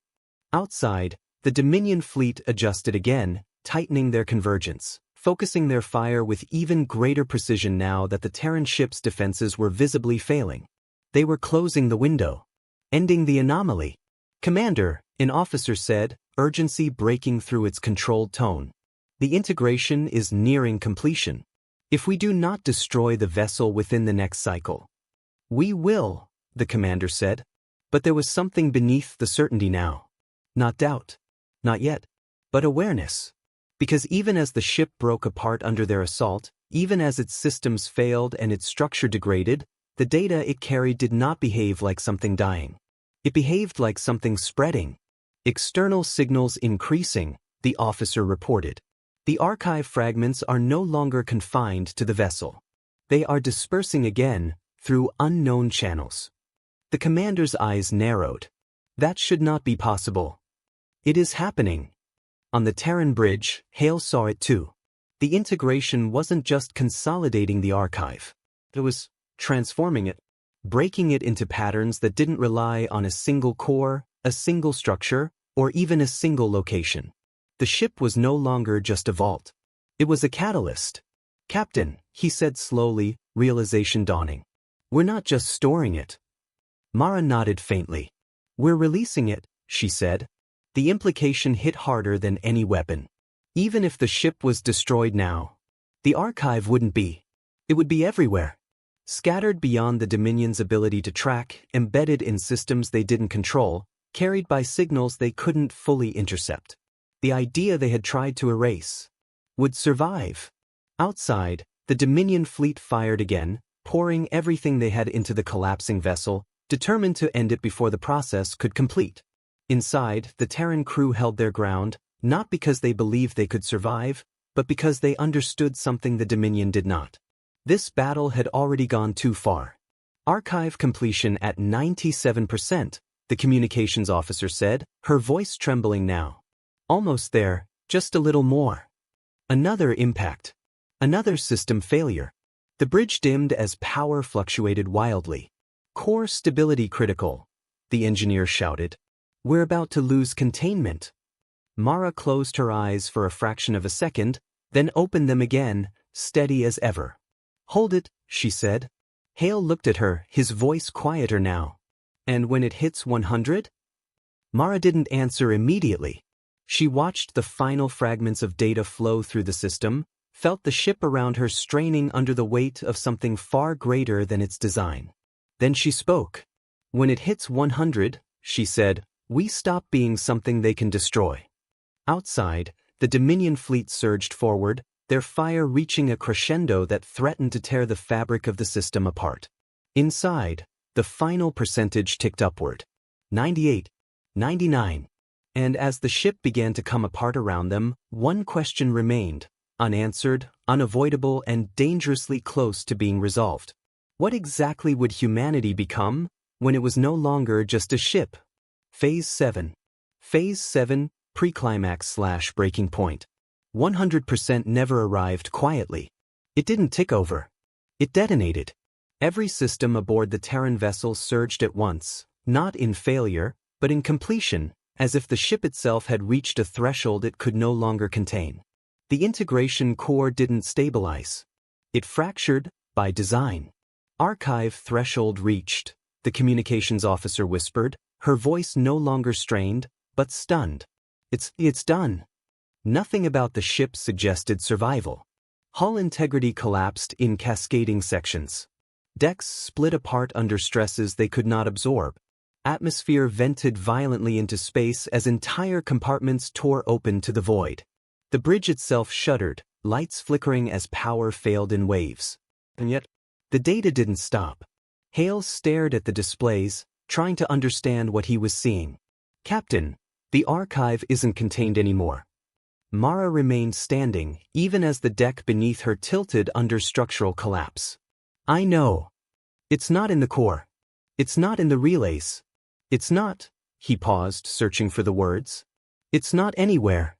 Outside, the Dominion fleet adjusted again, tightening their convergence, focusing their fire with even greater precision now that the Terran ship's defenses were visibly failing. They were closing the window. Ending the anomaly. "Commander," an officer said, urgency breaking through its controlled tone. "The integration is nearing completion. If we do not destroy the vessel within the next cycle." "We will," the commander said. But there was something beneath the certainty now. Not doubt. Not yet. But awareness. Because even as the ship broke apart under their assault, even as its systems failed and its structure degraded, the data it carried did not behave like something dying. It behaved like something spreading. "External signals increasing," the officer reported. "The archive fragments are no longer confined to the vessel. They are dispersing again through unknown channels." The commander's eyes narrowed. "That should not be possible." "It is happening." On the Terran bridge, Hale saw it too. The integration wasn't just consolidating the archive. It was transforming it, breaking it into patterns that didn't rely on a single core, a single structure, or even a single location. The ship was no longer just a vault. It was a catalyst. "Captain," he said slowly, realization dawning. "We're not just storing it." Mara nodded faintly. "We're releasing it," she said. The implication hit harder than any weapon. Even if the ship was destroyed now, the archive wouldn't be. It would be everywhere. Scattered beyond the Dominion's ability to track, embedded in systems they didn't control, carried by signals they couldn't fully intercept. The idea they had tried to erase would survive. Outside, the Dominion fleet fired again, pouring everything they had into the collapsing vessel, determined to end it before the process could complete. Inside, the Terran crew held their ground, not because they believed they could survive, but because they understood something the Dominion did not. This battle had already gone too far. Archive completion at 97%, the communications officer said, her voice trembling now. Almost there, just a little more. Another impact. Another system failure. The bridge dimmed as power fluctuated wildly. "Core stability critical," the engineer shouted. "We're about to lose containment." Mara closed her eyes for a fraction of a second, then opened them again, steady as ever. "Hold it," she said. Hale looked at her, his voice quieter now. "And when it hits 100? Mara didn't answer immediately. She watched the final fragments of data flow through the system, felt the ship around her straining under the weight of something far greater than its design. Then she spoke. "When it hits 100, she said, "we stop being something they can destroy." Outside, the Dominion fleet surged forward, their fire reaching a crescendo that threatened to tear the fabric of the system apart. Inside, the final percentage ticked upward. 98, 99. And as the ship began to come apart around them, one question remained, unanswered, unavoidable, and dangerously close to being resolved. What exactly would humanity become when it was no longer just a ship? Phase 7. Phase 7, preclimax/breaking point. 100% never arrived quietly. It didn't tick over. It detonated. Every system aboard the Terran vessel surged at once, not in failure, but in completion, as if the ship itself had reached a threshold it could no longer contain. The integration core didn't stabilize. It fractured, by design. "Archive threshold reached," the communications officer whispered, her voice no longer strained, but stunned. It's done." Nothing about the ship suggested survival. Hull integrity collapsed in cascading sections. Decks split apart under stresses they could not absorb. Atmosphere vented violently into space as entire compartments tore open to the void. The bridge itself shuddered, lights flickering as power failed in waves. And yet, the data didn't stop. Hale stared at the displays, trying to understand what he was seeing. "Captain, the archive isn't contained anymore." Mara remained standing, even as the deck beneath her tilted under structural collapse. "I know. It's not in the core. It's not in the relays. It's not," he paused, searching for the words. "It's not anywhere."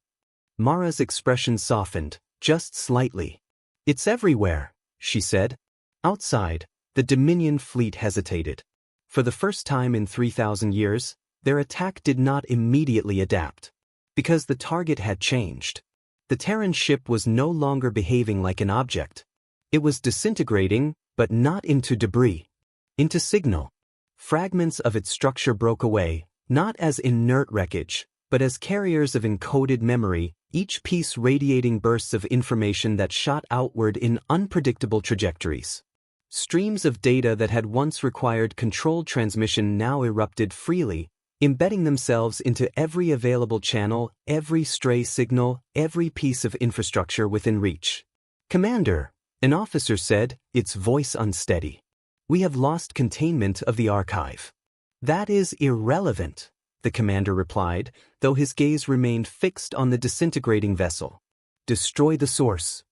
Mara's expression softened, just slightly. "It's everywhere," she said. Outside, the Dominion fleet hesitated. For the first time in 3,000 years, their attack did not immediately adapt. Because the target had changed. The Terran ship was no longer behaving like an object. It was disintegrating, but not into debris. Into signal. Fragments of its structure broke away, not as inert wreckage, but as carriers of encoded memory, each piece radiating bursts of information that shot outward in unpredictable trajectories. Streams of data that had once required controlled transmission now erupted freely, embedding themselves into every available channel, every stray signal, every piece of infrastructure within reach. "Commander," an officer said, its voice unsteady. "We have lost containment of the archive." "That is irrelevant," the commander replied, though his gaze remained fixed on the disintegrating vessel. "Destroy the source."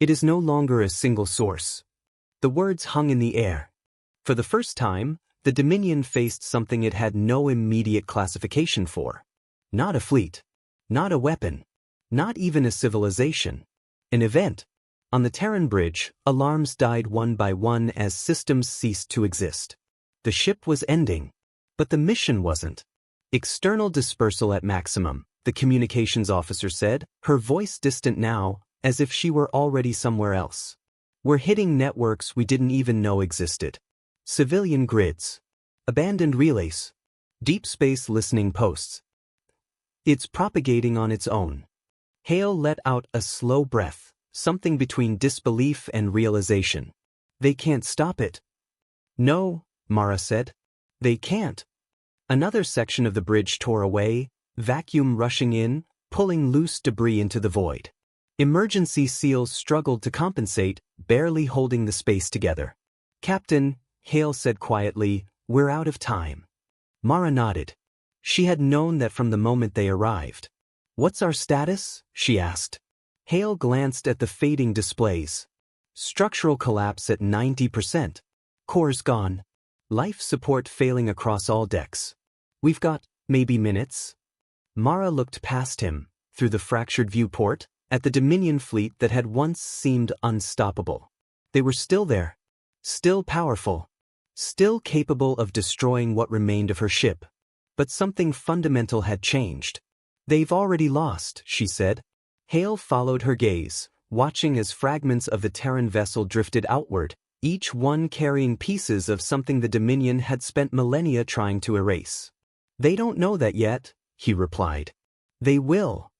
"It is no longer a single source." The words hung in the air. For the first time, the Dominion faced something it had no immediate classification for. Not a fleet. Not a weapon. Not even a civilization. An event. On the Terran bridge, alarms died one by one as systems ceased to exist. The ship was ending. But the mission wasn't. "External dispersal at maximum," the communications officer said, her voice distant now, as if she were already somewhere else. "We're hitting networks we didn't even know existed. Civilian grids. Abandoned relays. Deep space listening posts. It's propagating on its own. Hale let out a slow breath, something between disbelief and realization. They can't stop it. No, Mara said. They can't. Another section of the bridge tore away, vacuum rushing in, pulling loose debris into the void. Emergency seals struggled to compensate, barely holding the space together. Captain, Hale said quietly, we're out of time. Mara nodded. She had known that from the moment they arrived. What's our status? She asked. Hale glanced at the fading displays. Structural collapse at 90%. Cores gone. Life support failing across all decks. We've got, maybe minutes. Mara looked past him, through the fractured viewport, at the Dominion fleet that had once seemed unstoppable. They were still there. Still powerful. Still capable of destroying what remained of her ship. But something fundamental had changed. They've already lost, she said. Hale followed her gaze, watching as fragments of the Terran vessel drifted outward, each one carrying pieces of something the Dominion had spent millennia trying to erase. They don't know that yet, he replied. They will.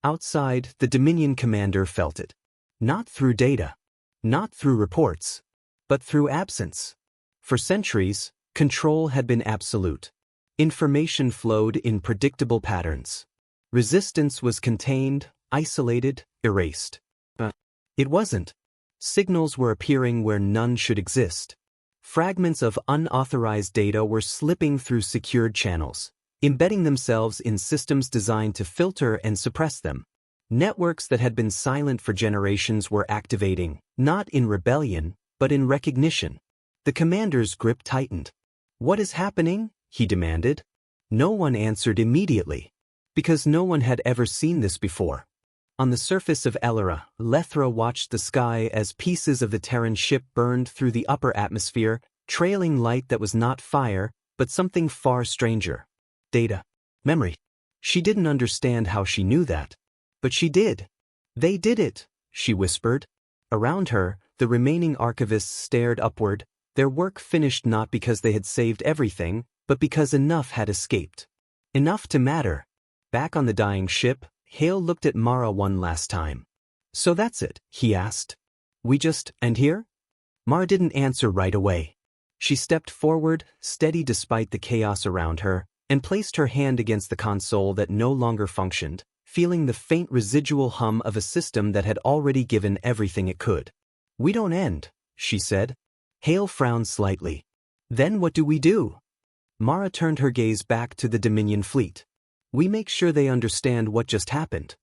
Outside, the Dominion commander felt it. Not through data. Not through reports. But through absence. For centuries, control had been absolute. Information flowed in predictable patterns. Resistance was contained, isolated, erased. But it wasn't. Signals were appearing where none should exist. Fragments of unauthorized data were slipping through secured channels, embedding themselves in systems designed to filter and suppress them. Networks that had been silent for generations were activating, not in rebellion, but in recognition. The commander's grip tightened. What is happening? He demanded. No one answered immediately. Because no one had ever seen this before. On the surface of Elyra, Elyra watched the sky as pieces of the Terran ship burned through the upper atmosphere, trailing light that was not fire, but something far stranger. Data. Memory. She didn't understand how she knew that. But she did. They did it, she whispered. Around her, the remaining archivists stared upward, their work finished not because they had saved everything, but because enough had escaped. Enough to matter. Back on the dying ship, Hale looked at Mara one last time. So that's it, he asked. We just end here? Mara didn't answer right away. She stepped forward, steady despite the chaos around her, and placed her hand against the console that no longer functioned, feeling the faint residual hum of a system that had already given everything it could. We don't end, she said. Hale frowned slightly. Then what do we do? Mara turned her gaze back to the Dominion fleet. We make sure they understand what just happened.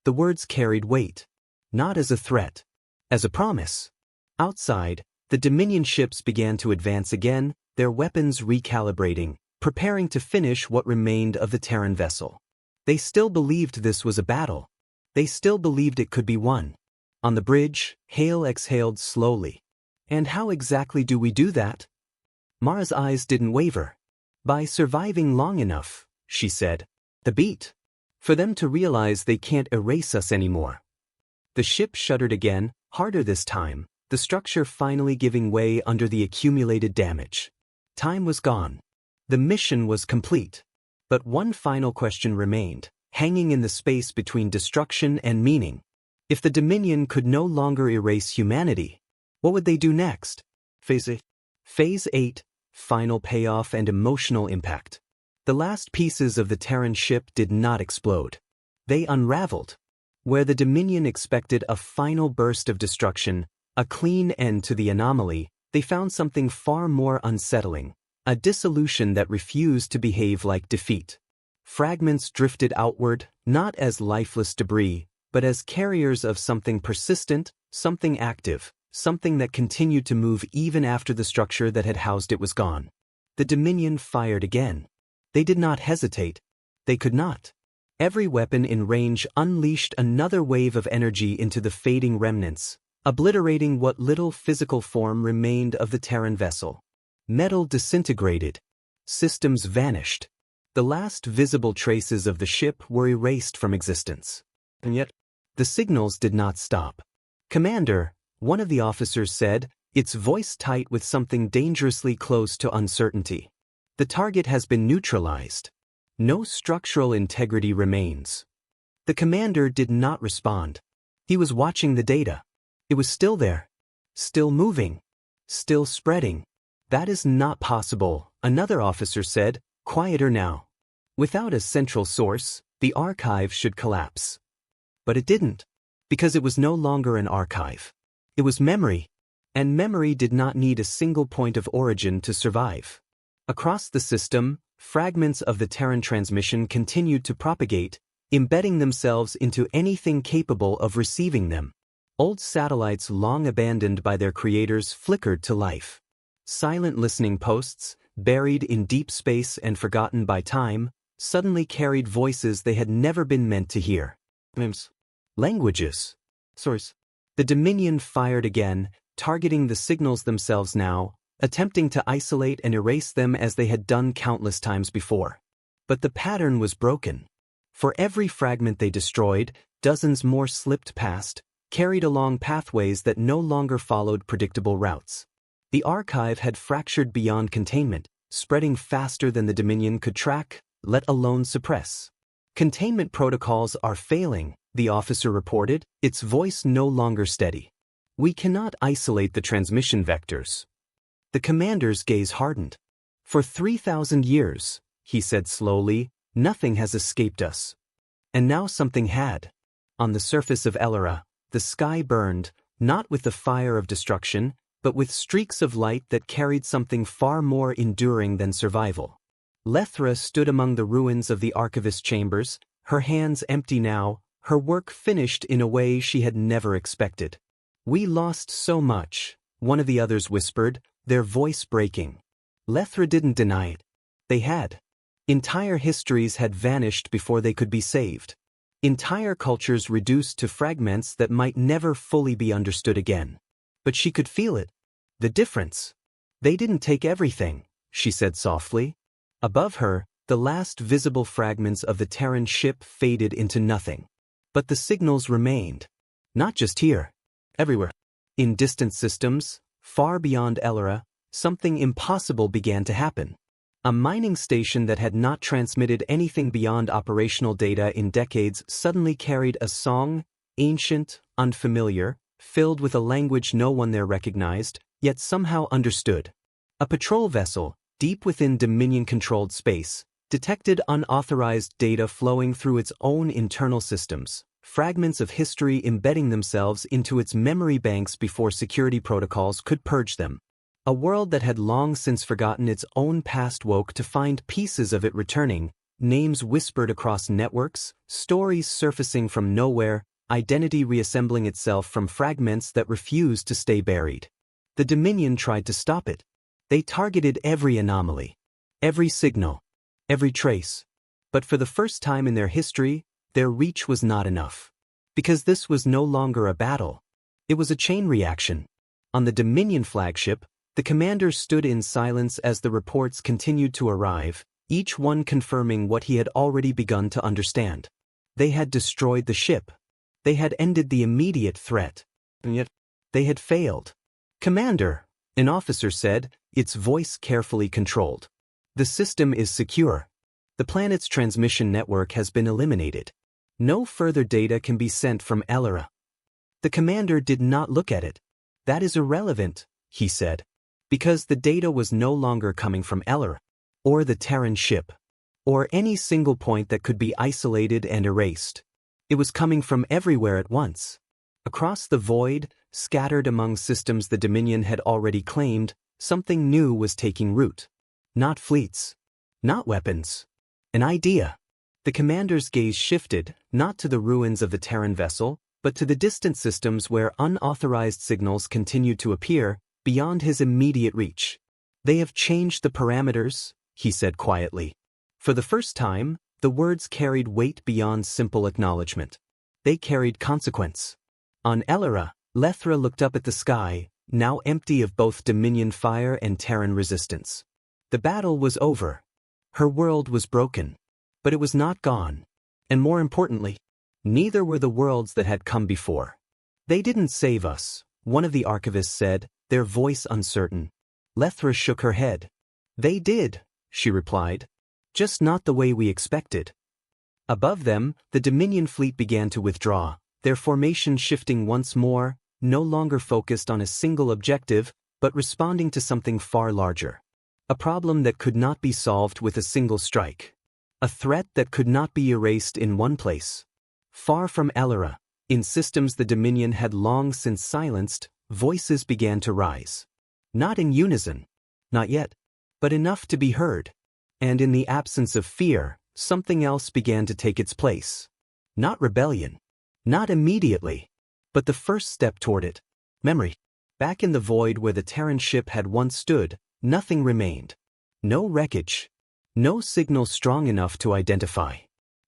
The words carried weight. Not as a threat. As a promise. Outside, the Dominion ships began to advance again, their weapons recalibrating, preparing to finish what remained of the Terran vessel. They still believed this was a battle. They still believed it could be won. On the bridge, Hale exhaled slowly. And how exactly do we do that? Mara's eyes didn't waver. By surviving long enough, she said. The beat. For them to realize they can't erase us anymore. The ship shuddered again, harder this time, the structure finally giving way under the accumulated damage. Time was gone. The mission was complete. But one final question remained, hanging in the space between destruction and meaning. If the Dominion could no longer erase humanity, what would they do next? Phase 8. Phase 8, final payoff and emotional impact. The last pieces of the Terran ship did not explode. They unraveled. Where the Dominion expected a final burst of destruction, a clean end to the anomaly, they found something far more unsettling, a dissolution that refused to behave like defeat. Fragments drifted outward, not as lifeless debris, but as carriers of something persistent, something active, something that continued to move even after the structure that had housed it was gone. The Dominion fired again. They did not hesitate. They could not. Every weapon in range unleashed another wave of energy into the fading remnants, obliterating what little physical form remained of the Terran vessel. Metal disintegrated. Systems vanished. The last visible traces of the ship were erased from existence. And yet, the signals did not stop. Commander, one of the officers said, its voice tight with something dangerously close to uncertainty. The target has been neutralized. No structural integrity remains. The commander did not respond. He was watching the data. It was still there. Still moving. Still spreading. That is not possible, another officer said, quieter now. Without a central source, the archive should collapse. But it didn't. Because it was no longer an archive. It was memory. And memory did not need a single point of origin to survive. Across the system, fragments of the Terran transmission continued to propagate, embedding themselves into anything capable of receiving them. Old satellites long abandoned by their creators flickered to life. Silent listening posts, buried in deep space and forgotten by time, suddenly carried voices they had never been meant to hear. Languages. Source. The Dominion fired again, targeting the signals themselves now, attempting to isolate and erase them as they had done countless times before. But the pattern was broken. For every fragment they destroyed, dozens more slipped past, carried along pathways that no longer followed predictable routes. The archive had fractured beyond containment, spreading faster than the Dominion could track, let alone suppress. Containment protocols are failing, the officer reported, its voice no longer steady. We cannot isolate the transmission vectors. The commander's gaze hardened. For 3,000 years, he said slowly, nothing has escaped us. And now something had. On the surface of Elyra, the sky burned, not with the fire of destruction, but with streaks of light that carried something far more enduring than survival. Elyra stood among the ruins of the archivist's chambers, her hands empty now, her work finished in a way she had never expected. We lost so much, one of the others whispered, their voice breaking. Elyra didn't deny it. They had. Entire histories had vanished before they could be saved. Entire cultures reduced to fragments that might never fully be understood again. But she could feel it. The difference. They didn't take everything, she said softly. Above her, the last visible fragments of the Terran ship faded into nothing. But the signals remained. Not just here. Everywhere. In distant systems, far beyond Elyra, something impossible began to happen. A mining station that had not transmitted anything beyond operational data in decades suddenly carried a song, ancient, unfamiliar, filled with a language no one there recognized, yet somehow understood. A patrol vessel, deep within Dominion-controlled space, detected unauthorized data flowing through its own internal systems, fragments of history embedding themselves into its memory banks before security protocols could purge them. A world that had long since forgotten its own past woke to find pieces of it returning, names whispered across networks, stories surfacing from nowhere, identity reassembling itself from fragments that refused to stay buried. The Dominion tried to stop it. They targeted every anomaly, every signal, every trace. But for the first time in their history, their reach was not enough. Because this was no longer a battle. It was a chain reaction. On the Dominion flagship, the commander stood in silence as the reports continued to arrive, each one confirming what he had already begun to understand. They had destroyed the ship. They had ended the immediate threat. And yet, they had failed. Commander, an officer said, its voice carefully controlled. The system is secure. The planet's transmission network has been eliminated. No further data can be sent from Elyra. The commander did not look at it. That is irrelevant, he said. Because the data was no longer coming from Elyra, or the Terran ship, or any single point that could be isolated and erased. It was coming from everywhere at once. Across the void, scattered among systems the Dominion had already claimed, something new was taking root. Not fleets. Not weapons. An idea. The commander's gaze shifted, not to the ruins of the Terran vessel, but to the distant systems where unauthorized signals continued to appear, beyond his immediate reach. They have changed the parameters, he said quietly. For the first time, the words carried weight beyond simple acknowledgement. They carried consequence. On Elyra, Elyra looked up at the sky, now empty of both Dominion fire and Terran resistance. The battle was over. Her world was broken. But it was not gone. And more importantly, neither were the worlds that had come before. They didn't save us, one of the archivists said, their voice uncertain. Elyra shook her head. They did, she replied. Just not the way we expected. Above them, the Dominion fleet began to withdraw, their formation shifting once more, no longer focused on a single objective, but responding to something far larger. A problem that could not be solved with a single strike. A threat that could not be erased in one place. Far from Elyra, in systems the Dominion had long since silenced, voices began to rise. Not in unison. Not yet. But enough to be heard. And in the absence of fear, something else began to take its place. Not rebellion. Not immediately. But the first step toward it. Memory. Back in the void where the Terran ship had once stood, nothing remained. No wreckage. No signal strong enough to identify.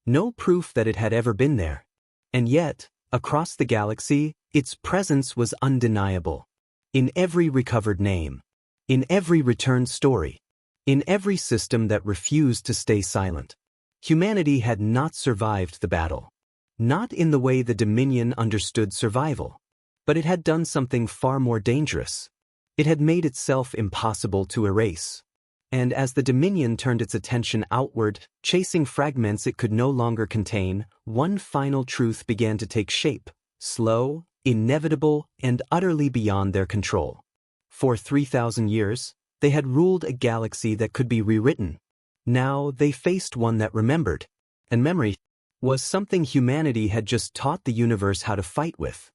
No proof that it had ever been there. And yet, across the galaxy, its presence was undeniable. In every recovered name. In every returned story. In every system that refused to stay silent. Humanity had not survived the battle. Not in the way the Dominion understood survival. But it had done something far more dangerous. It had made itself impossible to erase. And as the Dominion turned its attention outward, chasing fragments it could no longer contain, one final truth began to take shape, slow, inevitable, and utterly beyond their control. For 3,000 years, they had ruled a galaxy that could be rewritten. Now they faced one that remembered. And memory was something humanity had just taught the universe how to fight with.